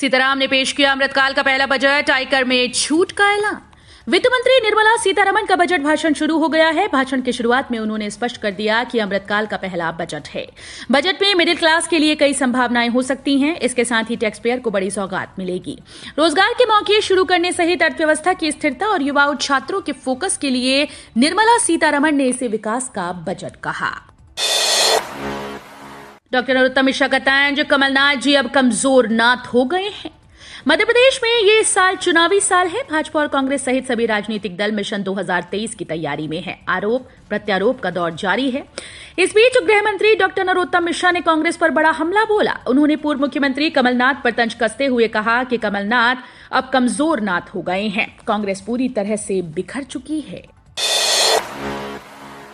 सीताराम ने पेश किया अमृतकाल का पहला बजट, आयकर में छूट का ऐलान। वित्त मंत्री निर्मला सीतारमण का बजट भाषण शुरू हो गया है। भाषण की शुरुआत में उन्होंने स्पष्ट कर दिया कि अमृतकाल का पहला बजट है। बजट में मिडिल क्लास के लिए कई संभावनाएं हो सकती हैं। इसके साथ ही टैक्स पेयर को बड़ी सौगात मिलेगी। रोजगार के मौके शुरू करने सहित अर्थव्यवस्था की स्थिरता और युवा और छात्रों के फोकस के लिए निर्मला सीतारमण ने इसे विकास का बजट कहा। डॉक्टर नरोत्तम मिश्रा का तंज, कमलनाथ जी अब कमजोर नाथ हो गए हैं। मध्य प्रदेश में ये साल चुनावी साल है। भाजपा और कांग्रेस सहित सभी राजनीतिक दल मिशन 2023 की तैयारी में है। आरोप प्रत्यारोप का दौर जारी है। इस बीच गृह मंत्री डॉक्टर नरोत्तम मिश्रा ने कांग्रेस पर बड़ा हमला बोला। उन्होंने पूर्व मुख्यमंत्री कमलनाथ पर तंज कसते हुए कहा कि कमलनाथ अब कमजोर नाथ हो गए हैं। कांग्रेस पूरी तरह से बिखर चुकी है।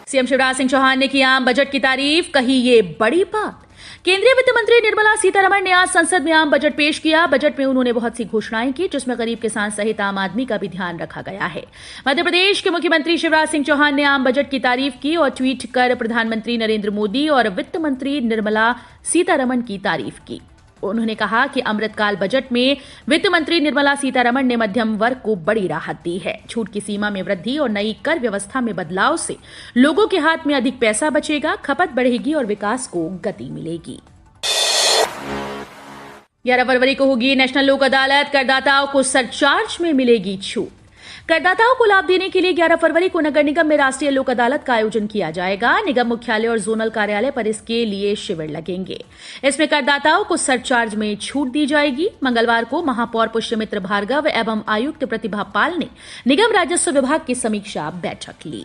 सीएम शिवराज सिंह चौहान ने की आम बजट की तारीफ, कही ये बड़ी बात। केंद्रीय वित्त मंत्री निर्मला सीतारमण ने आज संसद में आम बजट पेश किया। बजट में उन्होंने बहुत सी घोषणाएं की, जिसमें गरीब किसान सहित आम आदमी का भी ध्यान रखा गया है। मध्य प्रदेश के मुख्यमंत्री शिवराज सिंह चौहान ने आम बजट की तारीफ की और ट्वीट कर प्रधानमंत्री नरेंद्र मोदी और वित्त मंत्री निर्मला सीतारमण की तारीफ की। उन्होंने कहा कि अमृतकाल बजट में वित्त मंत्री निर्मला सीतारमण ने मध्यम वर्ग को बड़ी राहत दी है। छूट की सीमा में वृद्धि और नई कर व्यवस्था में बदलाव से लोगों के हाथ में अधिक पैसा बचेगा, खपत बढ़ेगी और विकास को गति मिलेगी। 11 फरवरी को होगी नेशनल लोक अदालत। करदाताओं को सरचार्ज में मिलेगी छूट। करदाताओं को लाभ देने के लिए 11 फरवरी को नगर निगम में राष्ट्रीय लोक अदालत का आयोजन किया जाएगा। निगम मुख्यालय और जोनल कार्यालय पर इसके लिए शिविर लगेंगे। इसमें करदाताओं को सरचार्ज में छूट दी जाएगी। मंगलवार को महापौर पुष्यमित्र भार्गव एवं आयुक्त प्रतिभा पाल ने निगम राजस्व विभाग की समीक्षा बैठक ली।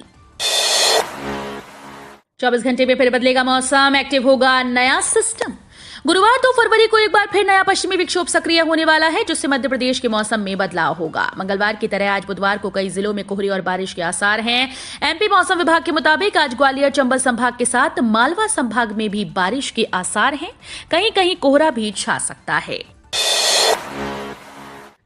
24 घंटे में फिर बदलेगा मौसम, एक्टिव होगा नया सिस्टम। गुरुवार 2 फरवरी को एक बार फिर नया पश्चिमी विक्षोभ सक्रिय होने वाला है, जिससे मध्य प्रदेश के मौसम में बदलाव होगा। मंगलवार की तरह आज बुधवार को कई जिलों में कोहरे और बारिश के आसार हैं। एमपी मौसम विभाग के मुताबिक आज ग्वालियर चंबल संभाग के साथ मालवा संभाग में भी बारिश के आसार हैं। कहीं कहीं कोहरा भी छा सकता है।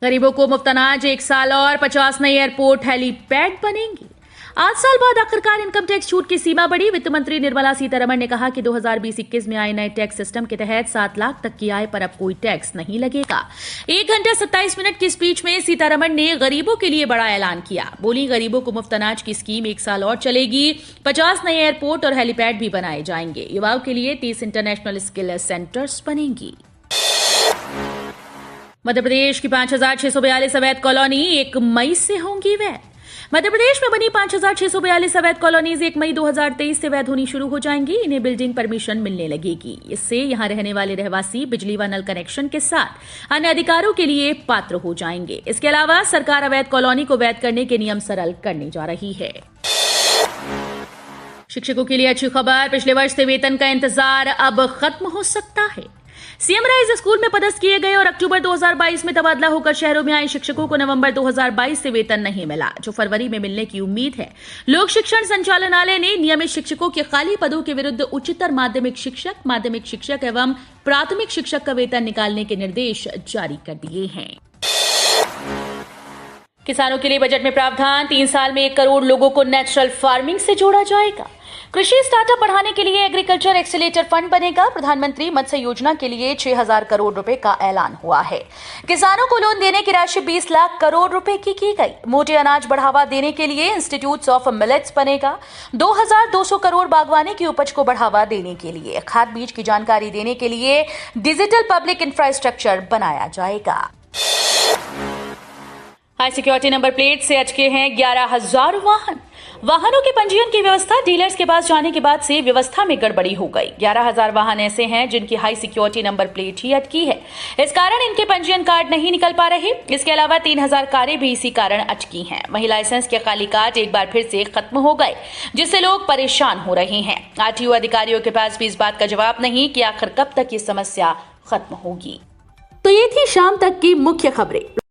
गरीबों को मुफ्त अनाज, 1 साल और 50 नए एयरपोर्ट हेलीपैड बनेंगे। 8 साल बाद आखिरकार इनकम टैक्स छूट की सीमा बढ़ी। वित्त मंत्री निर्मला सीतारमण ने कहा कि 2020-21 में आए नए टैक्स सिस्टम के तहत 7 लाख तक की आय पर अब कोई टैक्स नहीं लगेगा। 1 घंटे 27 मिनट की स्पीच में सीतारमण ने गरीबों के लिए बड़ा ऐलान किया। बोली, गरीबों को मुफ्त अनाज की स्कीम 1 साल और चलेगी। 50 नए एयरपोर्ट और हेलीपैड भी बनाए जाएंगे। युवाओं के लिए 30 इंटरनेशनल स्किल सेंटर्स बनेंगी। मध्य प्रदेश की 5,642 अवैध कॉलोनी 1 मई से होंगी वैध। मध्य प्रदेश में बनी 5,642 अवैध कॉलोनीज 1 मई 2023 से वैध होनी शुरू हो जाएंगी। इन्हें बिल्डिंग परमिशन मिलने लगेगी। इससे यहां रहने वाले रहवासी बिजली व नल कनेक्शन के साथ अन्य अधिकारों के लिए पात्र हो जाएंगे। इसके अलावा सरकार अवैध कॉलोनी को वैध करने के नियम सरल करने जा रही है। शिक्षकों के लिए अच्छी खबर, पिछले वर्ष से वेतन का इंतजार अब खत्म हो सकता है। सीएम राइज स्कूल में पदस्थ किए गए और अक्टूबर 2022 में तबादला होकर शहरों में आए शिक्षकों को नवंबर 2022 से वेतन नहीं मिला, जो फरवरी में मिलने की उम्मीद है। लोक शिक्षण संचालनालय ने नियमित शिक्षकों के खाली पदों के विरुद्ध उच्चतर माध्यमिक शिक्षक एवं प्राथमिक शिक्षक का वेतन निकालने के निर्देश जारी कर दिए हैं। किसानों के लिए बजट में प्रावधान, 3 साल में 1 करोड़ लोगों को नेचुरल फार्मिंग से जोड़ा जाएगा। कृषि स्टार्टअप बढ़ाने के लिए एग्रीकल्चर एक्सीलेटर फंड बनेगा। प्रधानमंत्री मत्स्य योजना के लिए 6,000 करोड़ रुपए का ऐलान हुआ है। किसानों को लोन देने की राशि 20 लाख करोड़ रुपए की गई। मोटे अनाज बढ़ावा देने के लिए इंस्टीट्यूट्स ऑफ मिलेट्स बनेगा। 2,200 करोड़ बागवानी की उपज को बढ़ावा देने के लिए खाद बीज की जानकारी देने के लिए डिजिटल पब्लिक इंफ्रास्ट्रक्चर बनाया जाएगा। हाई सिक्योरिटी नंबर प्लेट से अटके हैं 11,000 वाहन। वाहनों के पंजीयन की व्यवस्था डीलर्स के पास जाने के बाद से व्यवस्था में गड़बड़ी हो गई। 11,000 वाहन ऐसे हैं जिनकी हाई सिक्योरिटी नंबर प्लेट ही अटकी है। इस कारण इनके पंजीयन कार्ड नहीं निकल पा रहे। इसके अलावा 3,000 कारें भी इसी कारण अटकी हैं। वहीं लाइसेंस के खाली कार्ड एक बार फिर से खत्म हो गए, जिससे लोग परेशान हो रहे हैं। आरटीओ अधिकारियों के पास भी इस बात का जवाब नहीं कि आखिर कब तक ये समस्या खत्म होगी। तो ये थी शाम तक की मुख्य खबरें।